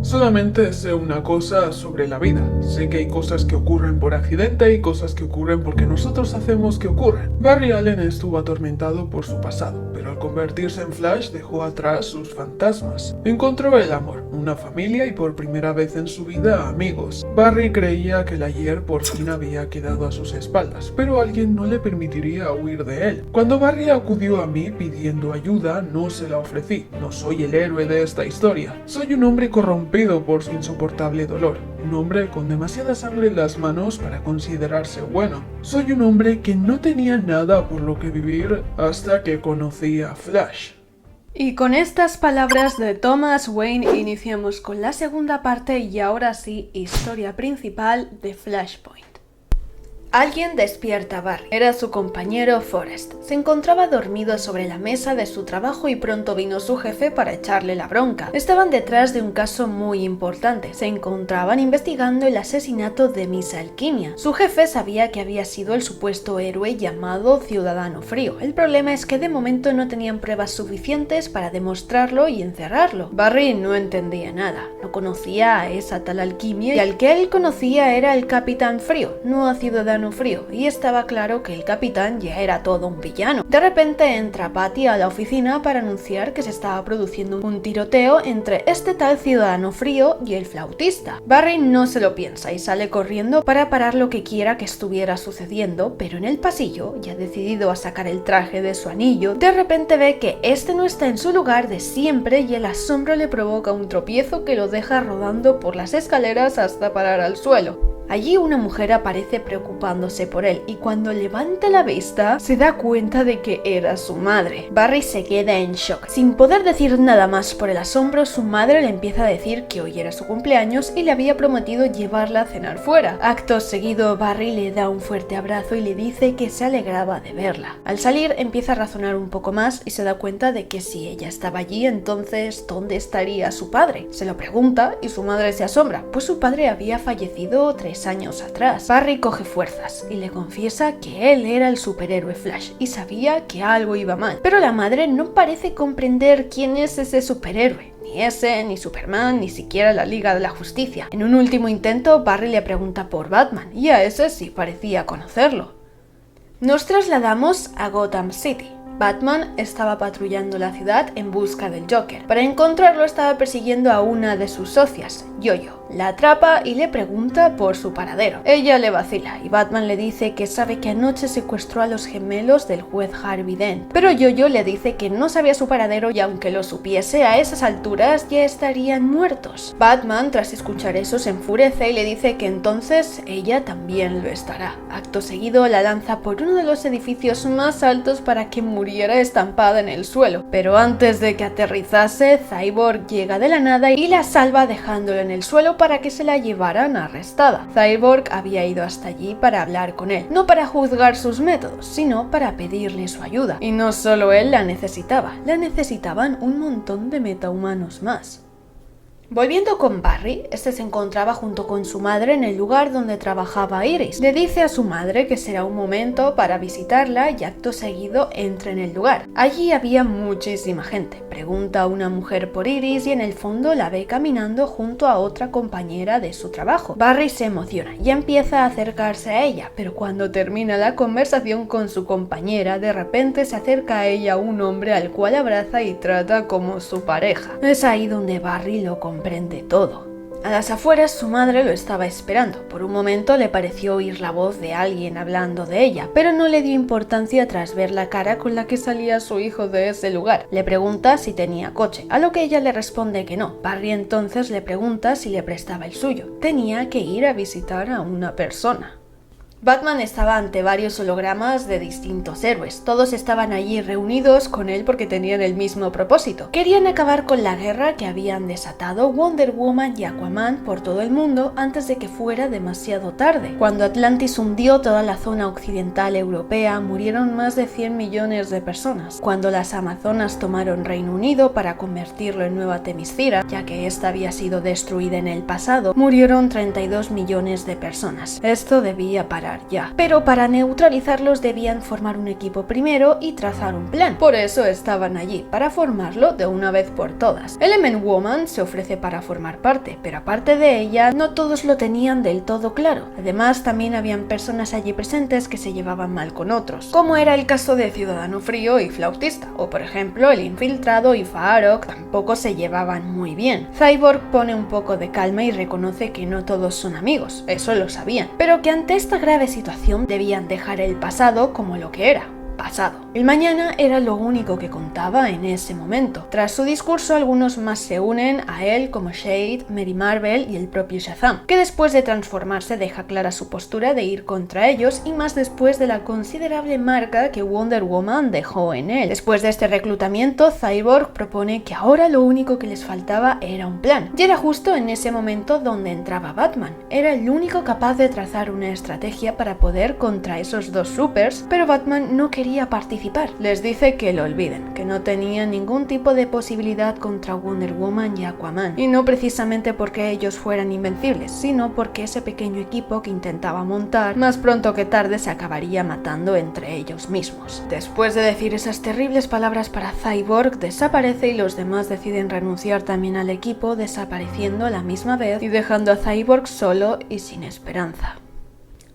Solamente sé una cosa sobre la vida. Sé que hay cosas que ocurren por accidente y cosas que ocurren porque nosotros hacemos que ocurran. Barry Allen estuvo atormentado por su pasado, pero al convertirse en Flash dejó atrás sus fantasmas. Encontró el amor, una familia y por primera vez en su vida amigos. Barry creía que el ayer por fin había quedado a sus espaldas, pero alguien no le permitiría huir de él. Cuando Barry acudió a mí pidiendo ayuda, no se la ofrecí. No soy el héroe de esta historia. Soy un hombre corrompido por su insoportable dolor. Un hombre con demasiada sangre en las manos para considerarse bueno. Soy un hombre que no tenía nada por lo que vivir hasta que conocí a Flash. Y con estas palabras de Thomas Wayne iniciamos con la segunda parte y ahora sí, historia principal de Flashpoint. Alguien despierta a Barry. Era su compañero Forrest. Se encontraba dormido sobre la mesa de su trabajo y pronto vino su jefe para echarle la bronca. Estaban detrás de un caso muy importante. Se encontraban investigando el asesinato de Miss Alquimia. Su jefe sabía que había sido el supuesto héroe llamado Ciudadano Frío. El problema es que de momento no tenían pruebas suficientes para demostrarlo y encerrarlo. Barry no entendía nada. No conocía a esa tal alquimia y al que él conocía era el Capitán Frío, no a Ciudadano Frío, y estaba claro que el capitán ya era todo un villano. De repente entra Patty a la oficina para anunciar que se estaba produciendo un tiroteo entre este tal Ciudadano Frío y el flautista. Barry no se lo piensa y sale corriendo para parar lo que quiera que estuviera sucediendo, pero en el pasillo, ya decidido a sacar el traje de su anillo, de repente ve que este no está en su lugar de siempre y el asombro le provoca un tropiezo que lo deja rodando por las escaleras hasta parar al suelo. Allí una mujer aparece preocupándose por él y cuando levanta la vista se da cuenta de que era su madre. Barry se queda en shock. Sin poder decir nada más por el asombro, su madre le empieza a decir que hoy era su cumpleaños y le había prometido llevarla a cenar fuera. Acto seguido, Barry le da un fuerte abrazo y le dice que se alegraba de verla. Al salir empieza a razonar un poco más y se da cuenta de que si ella estaba allí, entonces ¿dónde estaría su padre? Se lo pregunta y su madre se asombra, pues su padre había fallecido 3 años atrás. Barry coge fuerzas y le confiesa que él era el superhéroe Flash y sabía que algo iba mal, pero la madre no parece comprender quién es ese superhéroe. Ni ese, ni Superman, ni siquiera la Liga de la Justicia. En un último intento, Barry le pregunta por Batman y a ese sí parecía conocerlo. Nos trasladamos a Gotham City. Batman estaba patrullando la ciudad en busca del Joker. Para encontrarlo estaba persiguiendo a una de sus socias, Yo-Yo. La atrapa y le pregunta por su paradero. Ella le vacila y Batman le dice que sabe que anoche secuestró a los gemelos del juez Harvey Dent. Pero Yo-Yo le dice que no sabía su paradero y aunque lo supiese a esas alturas ya estarían muertos. Batman, tras escuchar eso, se enfurece y le dice que entonces ella también lo estará. Acto seguido la lanza por uno de los edificios más altos para que muriera estampada en el suelo. Pero antes de que aterrizase, Cyborg llega de la nada y la salva dejándolo en el suelo para que se la llevaran arrestada. Cyborg había ido hasta allí para hablar con él, no para juzgar sus métodos, sino para pedirle su ayuda. Y no solo él la necesitaban un montón de metahumanos más. Volviendo con Barry, este se encontraba junto con su madre en el lugar donde trabajaba Iris. Le dice a su madre que será un momento para visitarla y acto seguido entra en el lugar. Allí había muchísima gente. Pregunta a una mujer por Iris y en el fondo la ve caminando junto a otra compañera de su trabajo. Barry se emociona y empieza a acercarse a ella, pero cuando termina la conversación con su compañera, de repente se acerca a ella un hombre al cual abraza y trata como su pareja. Es ahí donde Barry lo comprende todo. A las afueras su madre lo estaba esperando. Por un momento le pareció oír la voz de alguien hablando de ella, pero no le dio importancia tras ver la cara con la que salía su hijo de ese lugar. Le pregunta si tenía coche, a lo que ella le responde que no. Barry entonces le pregunta si le prestaba el suyo. Tenía que ir a visitar a una persona. Batman estaba ante varios hologramas de distintos héroes. Todos estaban allí reunidos con él porque tenían el mismo propósito. Querían acabar con la guerra que habían desatado Wonder Woman y Aquaman por todo el mundo antes de que fuera demasiado tarde. Cuando Atlantis hundió toda la zona occidental europea, murieron más de 100 millones de personas. Cuando las Amazonas tomaron Reino Unido para convertirlo en Nueva Temiscira, ya que esta había sido destruida en el pasado, murieron 32 millones de personas. Esto debía parar parar ya. Pero para neutralizarlos debían formar un equipo primero y trazar un plan. Por eso estaban allí, para formarlo de una vez por todas. Element Woman se ofrece para formar parte, pero aparte de ella, no todos lo tenían del todo claro. Además, también habían personas allí presentes que se llevaban mal con otros, como era el caso de Ciudadano Frío y Flautista, o por ejemplo, el Infiltrado y Faarok tampoco se llevaban muy bien. Cyborg pone un poco de calma y reconoce que no todos son amigos, eso lo sabían, pero que ante esta grave situación debían dejar el pasado como lo que era. Pasado. El mañana era lo único que contaba en ese momento. Tras su discurso, algunos más se unen a él, como Shade, Mary Marvel y el propio Shazam, que después de transformarse deja clara su postura de ir contra ellos, y más después de la considerable marca que Wonder Woman dejó en él. Después de este reclutamiento, Cyborg propone que ahora lo único que les faltaba era un plan. Y era justo en ese momento donde entraba Batman. Era el único capaz de trazar una estrategia para poder contra esos dos supers, pero Batman no quería participar. Les dice que lo olviden, que no tenía ningún tipo de posibilidad contra Wonder Woman y Aquaman, y no precisamente porque ellos fueran invencibles, sino porque ese pequeño equipo que intentaba montar, más pronto que tarde se acabaría matando entre ellos mismos. Después de decir esas terribles palabras para Cyborg, desaparece y los demás deciden renunciar también al equipo, desapareciendo a la misma vez y dejando a Cyborg solo y sin esperanza.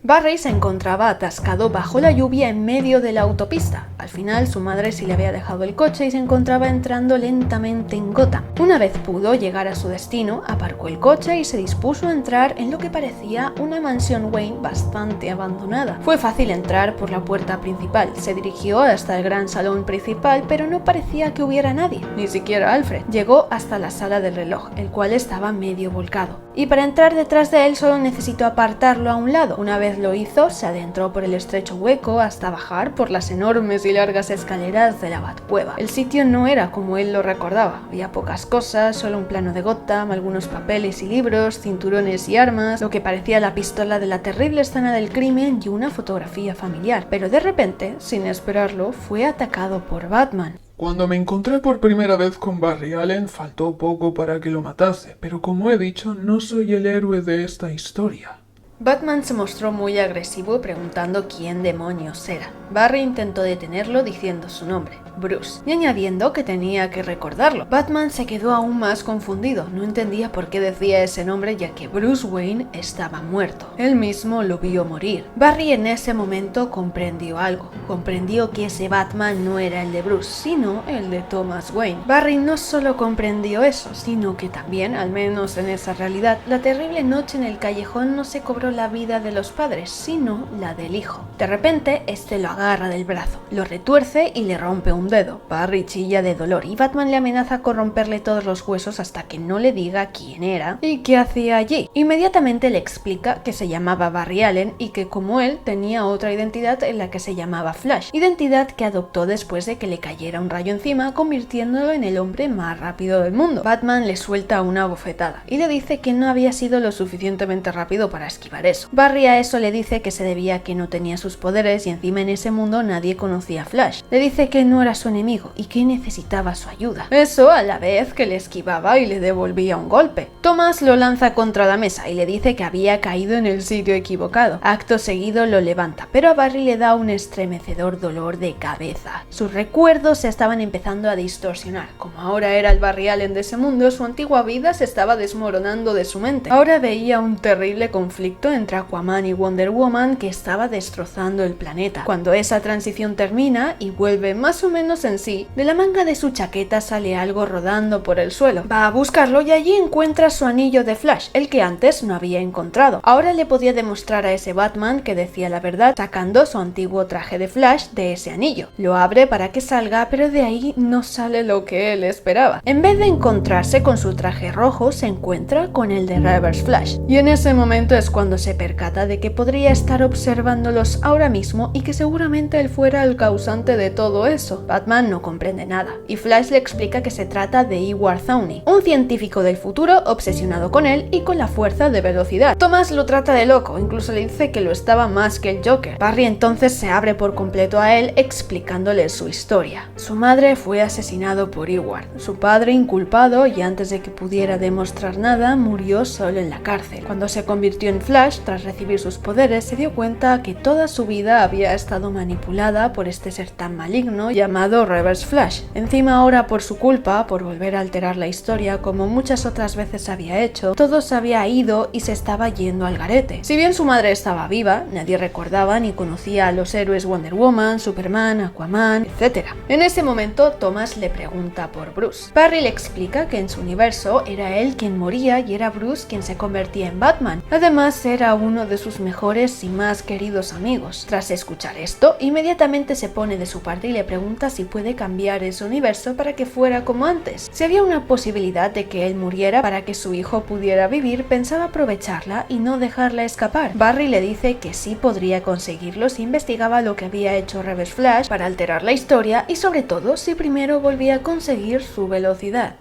Barry se encontraba atascado bajo la lluvia en medio de la autopista. Al final su madre sí le había dejado el coche y se encontraba entrando lentamente en Gotham. Una vez pudo llegar a su destino, aparcó el coche y se dispuso a entrar en lo que parecía una mansión Wayne bastante abandonada. Fue fácil entrar por la puerta principal, se dirigió hasta el gran salón principal, pero no parecía que hubiera nadie, ni siquiera Alfred. Llegó hasta la sala del reloj, el cual estaba medio volcado, y para entrar detrás de él solo necesitó apartarlo a un lado. Una vez lo hizo, se adentró por el estrecho hueco hasta bajar por las enormes y largas escaleras de la Batcueva. El sitio no era como él lo recordaba, había pocas cosas, solo un plano de Gotham, algunos papeles y libros, cinturones y armas, lo que parecía la pistola de la terrible escena del crimen y una fotografía familiar, pero de repente, sin esperarlo, fue atacado por Batman. Cuando me encontré por primera vez con Barry Allen, faltó poco para que lo matase, pero como he dicho, no soy el héroe de esta historia. Batman se mostró muy agresivo preguntando quién demonios era. Barry intentó detenerlo diciendo su nombre, Bruce, y añadiendo que tenía que recordarlo. Batman se quedó aún más confundido, no entendía por qué decía ese nombre ya que Bruce Wayne estaba muerto. Él mismo lo vio morir. Barry en ese momento comprendió algo, comprendió que ese Batman no era el de Bruce, sino el de Thomas Wayne. Barry no solo comprendió eso, sino que también, al menos en esa realidad, la terrible noche en el callejón no se cobró la vida de los padres, sino la del hijo. De repente, este lo agarra del brazo, lo retuerce y le rompe un dedo. Barry chilla de dolor y Batman le amenaza con romperle todos los huesos hasta que no le diga quién era y qué hacía allí. Inmediatamente le explica que se llamaba Barry Allen y que como él tenía otra identidad en la que se llamaba Flash, identidad que adoptó después de que le cayera un rayo encima, convirtiéndolo en el hombre más rápido del mundo. Batman le suelta una bofetada y le dice que no había sido lo suficientemente rápido para esquivar eso. Barry a eso le dice que se debía a que no tenía sus poderes y encima en ese mundo nadie conocía a Flash. Le dice que no era su enemigo y que necesitaba su ayuda. Eso a la vez que le esquivaba y le devolvía un golpe. Thomas lo lanza contra la mesa y le dice que había caído en el sitio equivocado. Acto seguido lo levanta, pero a Barry le da un estremecedor dolor de cabeza. Sus recuerdos se estaban empezando a distorsionar. Como ahora era el Barry Allen de ese mundo, su antigua vida se estaba desmoronando de su mente. Ahora veía un terrible conflicto entre Aquaman y Wonder Woman que estaba destrozando el planeta. Cuando esa transición termina y vuelve más o menos en sí, de la manga de su chaqueta sale algo rodando por el suelo. Va a buscarlo y allí encuentra su anillo de Flash, el que antes no había encontrado. Ahora le podía demostrar a ese Batman que decía la verdad, sacando su antiguo traje de Flash de ese anillo. Lo abre para que salga, pero de ahí no sale lo que él esperaba. En vez de encontrarse con su traje rojo, se encuentra con el de Reverse Flash. Y en ese momento es cuando se percata de que podría estar observándolos ahora mismo y que seguramente él fuera el causante de todo eso. Batman no comprende nada, y Flash le explica que se trata de Iwar Thawne, un científico del futuro obsesionado con él y con la fuerza de velocidad. Thomas lo trata de loco, incluso le dice que lo estaba más que el Joker. Barry entonces se abre por completo a él explicándole su historia. Su madre fue asesinado por Iwar, su padre inculpado y antes de que pudiera demostrar nada murió solo en la cárcel. Cuando se convirtió en Flash tras recibir sus poderes se dio cuenta que toda su vida había estado manipulada por este ser tan maligno llamado Reverse Flash. Encima ahora por su culpa, por volver a alterar la historia como muchas otras veces había hecho, todo se había ido y se estaba yendo al garete. Si bien su madre estaba viva, nadie recordaba ni conocía a los héroes Wonder Woman, Superman, Aquaman, etc. En ese momento Thomas le pregunta por Bruce. Barry le explica que en su universo era él quien moría y era Bruce quien se convertía en Batman. Además era uno de sus mejores y más queridos amigos. Tras escuchar esto, inmediatamente se pone de su parte y le pregunta si puede cambiar ese universo para que fuera como antes. Si había una posibilidad de que él muriera para que su hijo pudiera vivir, pensaba aprovecharla y no dejarla escapar. Barry le dice que sí podría conseguirlo si investigaba lo que había hecho Reverse Flash para alterar la historia y sobre todo si primero volvía a conseguir su velocidad.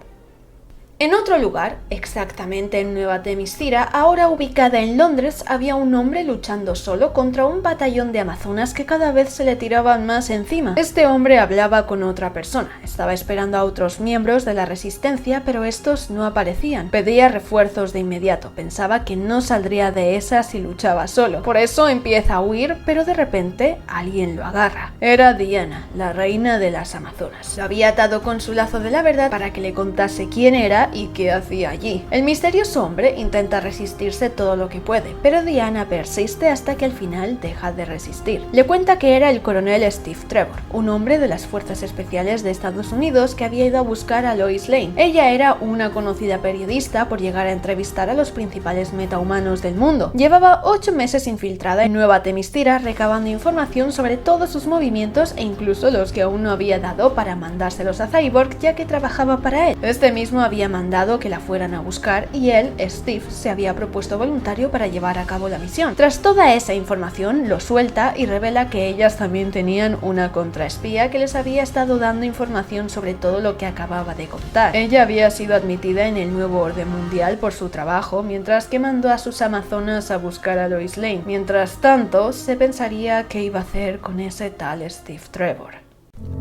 En otro lugar, exactamente en Nueva Themyscira, ahora ubicada en Londres, había un hombre luchando solo contra un batallón de amazonas que cada vez se le tiraban más encima. Este hombre hablaba con otra persona, estaba esperando a otros miembros de la resistencia, pero estos no aparecían. Pedía refuerzos de inmediato, pensaba que no saldría de esa si luchaba solo. Por eso empieza a huir, pero de repente alguien lo agarra. Era Diana, la reina de las amazonas. Lo había atado con su lazo de la verdad para que le contase quién era y qué hacía allí. El misterioso hombre intenta resistirse todo lo que puede, pero Diana persiste hasta que al final deja de resistir. Le cuenta que era el coronel Steve Trevor, un hombre de las fuerzas especiales de Estados Unidos que había ido a buscar a Lois Lane. Ella era una conocida periodista por llegar a entrevistar a los principales metahumanos del mundo. Llevaba 8 meses infiltrada en Nueva Themyscira recabando información sobre todos sus movimientos e incluso los que aún no había dado para mandárselos a Cyborg ya que trabajaba para él. Este mismo había mandado que la fueran a buscar y él, Steve, se había propuesto voluntario para llevar a cabo la misión. Tras toda esa información, lo suelta y revela que ellas también tenían una contraespía que les había estado dando información sobre todo lo que acababa de contar. Ella había sido admitida en el nuevo orden mundial por su trabajo, mientras que mandó a sus amazonas a buscar a Lois Lane. Mientras tanto, se pensaría qué iba a hacer con ese tal Steve Trevor.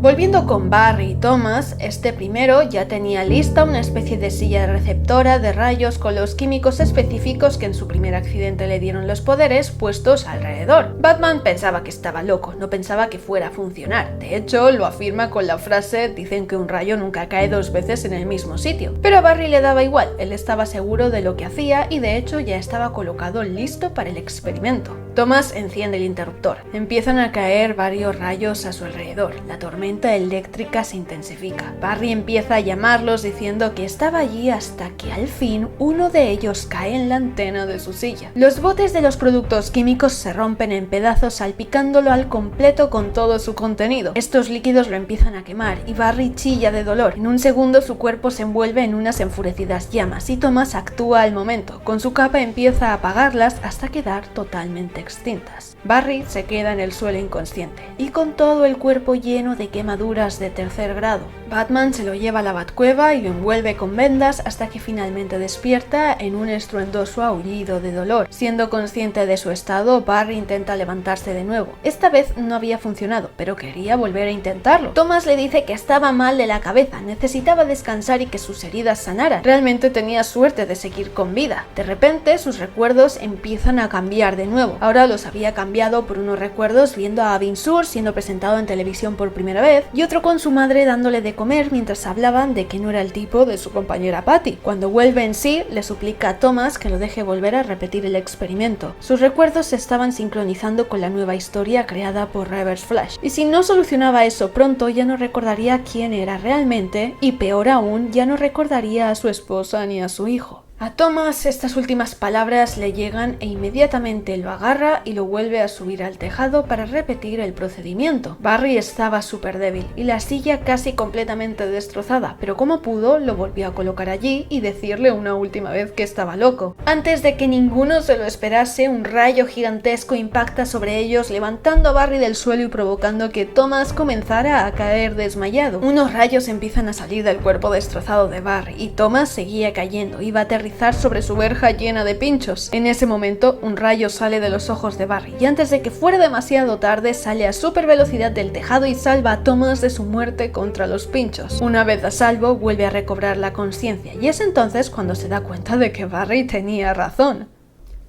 Volviendo con Barry y Thomas, este primero ya tenía lista una especie de silla receptora de rayos con los químicos específicos que en su primer accidente le dieron los poderes puestos alrededor. Batman pensaba que estaba loco, no pensaba que fuera a funcionar. De hecho, lo afirma con la frase "dicen que un rayo nunca cae 2 veces en el mismo sitio". Pero a Barry le daba igual, él estaba seguro de lo que hacía y de hecho ya estaba colocado listo para el experimento. Thomas enciende el interruptor. Empiezan a caer varios rayos a su alrededor. La tormenta eléctrica se intensifica. Barry empieza a llamarlos diciendo que estaba allí hasta que al fin uno de ellos cae en la antena de su silla. Los botes de los productos químicos se rompen en pedazos salpicándolo al completo con todo su contenido. Estos líquidos lo empiezan a quemar y Barry chilla de dolor. En un segundo su cuerpo se envuelve en unas enfurecidas llamas y Thomas actúa al momento. Con su capa empieza a apagarlas hasta quedar totalmente extintas. Barry se queda en el suelo inconsciente y con todo el cuerpo lleno de quemaduras de 3er grado. Batman se lo lleva a la Batcueva y lo envuelve con vendas hasta que finalmente despierta en un estruendoso aullido de dolor. Siendo consciente de su estado, Barry intenta levantarse de nuevo. Esta vez no había funcionado, pero quería volver a intentarlo. Thomas le dice que estaba mal de la cabeza, necesitaba descansar y que sus heridas sanaran. Realmente tenía suerte de seguir con vida. De repente, sus recuerdos empiezan a cambiar de nuevo. Ahora los había cambiado por unos recuerdos viendo a Abin Sur siendo presentado en televisión por primera vez y otro con su madre dándole de comer mientras hablaban de que no era el tipo de su compañera Patty. Cuando vuelve en sí, le suplica a Thomas que lo deje volver a repetir el experimento. Sus recuerdos se estaban sincronizando con la nueva historia creada por Reverse Flash, y si no solucionaba eso pronto ya no recordaría quién era realmente y peor aún, ya no recordaría a su esposa ni a su hijo. A Thomas estas últimas palabras le llegan e inmediatamente lo agarra y lo vuelve a subir al tejado para repetir el procedimiento. Barry estaba súper débil y la silla casi completamente destrozada, pero como pudo lo volvió a colocar allí y decirle una última vez que estaba loco. Antes de que ninguno se lo esperase, un rayo gigantesco impacta sobre ellos, levantando a Barry del suelo y provocando que Thomas comenzara a caer desmayado. Unos rayos empiezan a salir del cuerpo destrozado de Barry y Thomas seguía cayendo, iba a aterrizar sobre su verja llena de pinchos. En ese momento, un rayo sale de los ojos de Barry y antes de que fuera demasiado tarde, sale a super velocidad del tejado y salva a Thomas de su muerte contra los pinchos. Una vez a salvo, vuelve a recobrar la conciencia y es entonces cuando se da cuenta de que Barry tenía razón.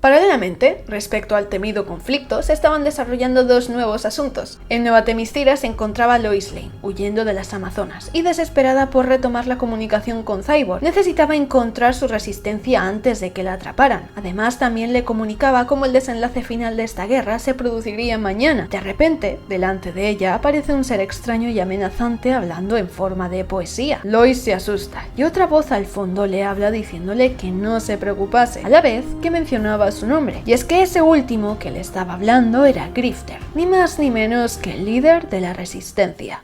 Paralelamente, respecto al temido conflicto, se estaban desarrollando dos nuevos asuntos. En Nueva Themyscira se encontraba Lois Lane, huyendo de las Amazonas, y desesperada por retomar la comunicación con Cyborg. Necesitaba encontrar su resistencia antes de que la atraparan. Además, también le comunicaba cómo el desenlace final de esta guerra se produciría mañana. De repente, delante de ella, aparece un ser extraño y amenazante hablando en forma de poesía. Lois se asusta, y otra voz al fondo le habla diciéndole que no se preocupase, a la vez que mencionaba su nombre, y es que ese último que le estaba hablando era Grifter, ni más ni menos que el líder de la resistencia.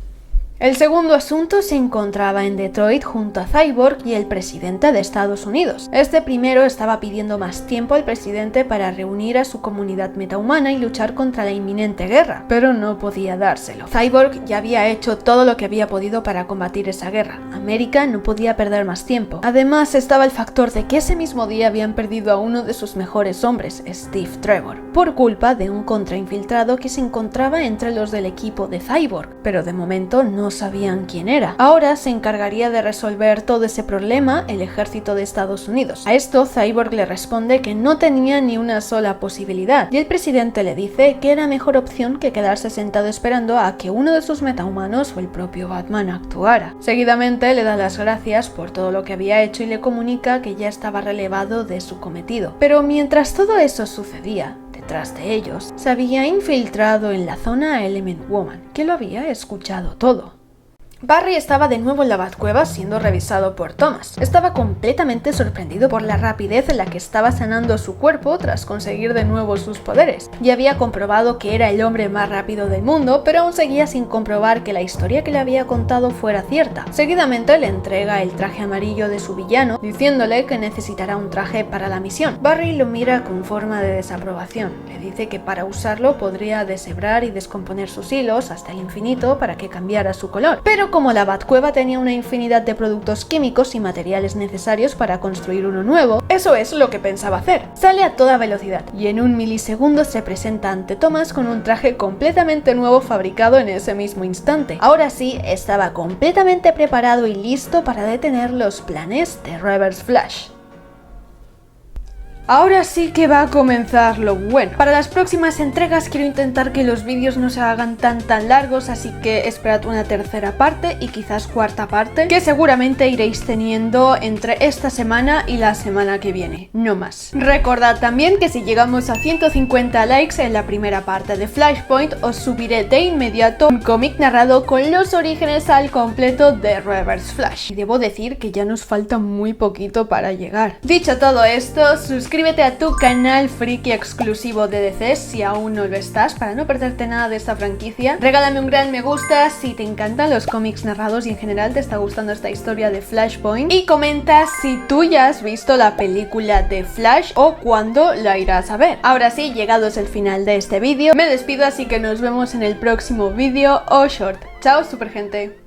El segundo asunto se encontraba en Detroit junto a Cyborg y el presidente de Estados Unidos. Este primero estaba pidiendo más tiempo al presidente para reunir a su comunidad metahumana y luchar contra la inminente guerra, pero no podía dárselo. Cyborg ya había hecho todo lo que había podido para combatir esa guerra. América no podía perder más tiempo. Además estaba el factor de que ese mismo día habían perdido a uno de sus mejores hombres, Steve Trevor, por culpa de un contrainfiltrado que se encontraba entre los del equipo de Cyborg, pero de momento no sabían quién era. Ahora se encargaría de resolver todo ese problema el ejército de Estados Unidos. A esto Cyborg le responde que no tenía ni una sola posibilidad y el presidente le dice que era mejor opción que quedarse sentado esperando a que uno de sus metahumanos o el propio Batman actuara. Seguidamente le da las gracias por todo lo que había hecho y le comunica que ya estaba relevado de su cometido. Pero mientras todo eso sucedía, detrás de ellos, se había infiltrado en la zona Element Woman, que lo había escuchado todo. Barry estaba de nuevo en la Batcueva siendo revisado por Thomas. Estaba completamente sorprendido por la rapidez en la que estaba sanando su cuerpo tras conseguir de nuevo sus poderes. Ya había comprobado que era el hombre más rápido del mundo, pero aún seguía sin comprobar que la historia que le había contado fuera cierta. Seguidamente le entrega el traje amarillo de su villano, diciéndole que necesitará un traje para la misión. Barry lo mira con forma de desaprobación. Le dice que para usarlo podría deshebrar y descomponer sus hilos hasta el infinito para que cambiara su color. Pero como la Batcueva tenía una infinidad de productos químicos y materiales necesarios para construir uno nuevo, eso es lo que pensaba hacer. Sale a toda velocidad y en un milisegundo se presenta ante Thomas con un traje completamente nuevo fabricado en ese mismo instante. Ahora sí, estaba completamente preparado y listo para detener los planes de Reverse Flash. Ahora sí que va a comenzar lo bueno. Para las próximas entregas quiero intentar que los vídeos no se hagan tan largos, así que esperad una tercera parte y quizás cuarta parte, que seguramente iréis teniendo entre esta semana y la semana que viene, no más. Recordad también que si llegamos a 150 likes en la primera parte de Flashpoint, os subiré de inmediato un cómic narrado con los orígenes al completo de Reverse Flash. Y debo decir que ya nos falta muy poquito para llegar. Dicho todo esto, suscríbete a tu canal friki exclusivo de DC si aún no lo estás, para no perderte nada de esta franquicia. Regálame un gran me gusta si te encantan los cómics narrados y en general te está gustando esta historia de Flashpoint. Y comenta si tú ya has visto la película de Flash o cuándo la irás a ver. Ahora sí, llegados al final de este vídeo, me despido, así que nos vemos en el próximo vídeo o short. Chao, super gente.